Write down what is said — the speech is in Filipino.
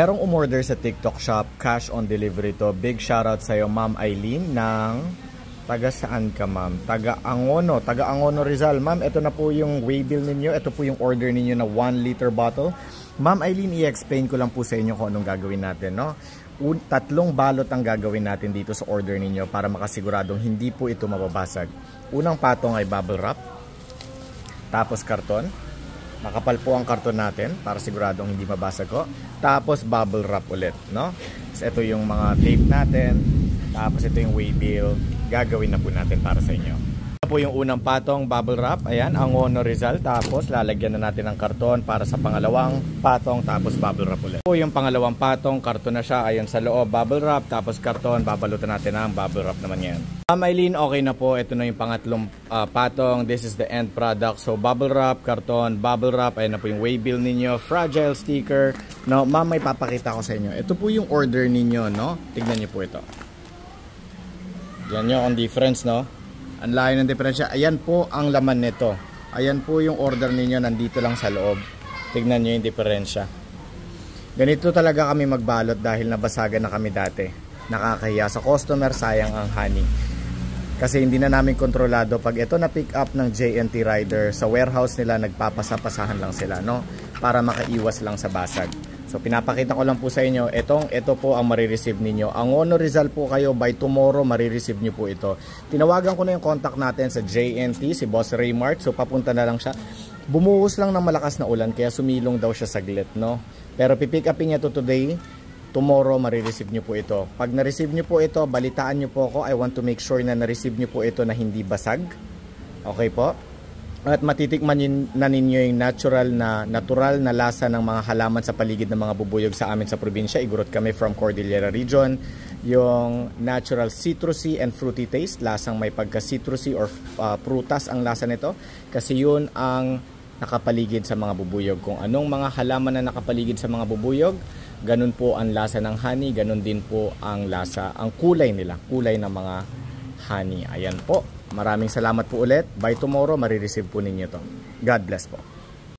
Merong umorder sa TikTok shop, cash on delivery to. Big shoutout sa'yo, Ma'am Eileen ng taga saan ka, ma'am? Taga Angono Rizal. Ma'am, ito na po yung waybill ninyo. Ito po yung order ninyo na 1 liter bottle. Ma'am Eileen, i-explain ko lang po sa inyo kung anong gagawin natin, no? 3 balot ang gagawin natin dito sa order ninyo para makasiguradong hindi po ito mababasag. Unang patong ay bubble wrap, tapos karton. Makapal po ang karton natin para siguradong hindi mabasag ko. Tapos bubble wrap ulit, no? So, ito yung mga tape natin. Tapos ito yung waybill. Gagawin na po natin para sa inyo. Ito po yung unang patong bubble wrap. Ayan, Angono Rizal. Tapos lalagyan na natin ng karton para sa pangalawang patong. Tapos bubble wrap ulit. Ito po yung pangalawang patong. Karton na siya. Ayan sa loob, bubble wrap. Tapos karton. Babalutan natin ang bubble wrap naman yan. Ma'am Eileen, okay na po. Ito na yung pangatlong patong. This is the end product. So bubble wrap, karton, bubble wrap. Ayan na po yung waybill ninyo. Fragile sticker. No, ma'am, may papakita ko sa inyo. Ito po yung order ninyo, no? Tignan niyo po ito. Yan nyo ang difference, no? Ang layo ng diferensya. Ayan po ang laman nito. Ayan po yung order ninyo. Nandito lang sa loob. Tignan nyo yung diferensya. Ganito talaga kami magbalot dahil nabasagan na kami dati. Nakakahiya sa customer, sayang ang honey. Kasi hindi na namin kontrolado. Pag ito na pick up ng JNT Rider, sa warehouse nila nagpapasapasahan lang sila, no? Para makaiwas lang sa basag. So pinapakita ko lang po sa inyo, ito po ang marireceive ninyo. Angono Rizal po kayo, by tomorrow marireceive nyo po ito. Tinawagan ko na yung contact natin sa JNT, si Boss Raymart. So papunta na lang siya. Bumuhos lang ng malakas na ulan, kaya sumilong daw siya saglit, no? Pero pipick upin niya to today. Tomorrow marireceive nyo po ito. Pag na-receive nyo po ito, balitaan nyo po ako. I want to make sure na na-receive nyo po ito na hindi basag. Okay po? At matitikman na ninyo yung natural na lasa ng mga halaman sa paligid ng mga bubuyog sa amin sa probinsya. Igurot kami from Cordillera Region. Yung natural citrusy and fruity taste. Lasang may pagka-citrusy or prutas ang lasa nito. Kasi yun ang nakapaligid sa mga bubuyog. Kung anong mga halaman na nakapaligid sa mga bubuyog, ganun po ang lasa ng honey. Ganun din po ang lasa, ang kulay nila. Kulay ng mga honey. Ayan po. Maraming salamat po ulit. By tomorrow, marireceive po ninyo to. God bless po.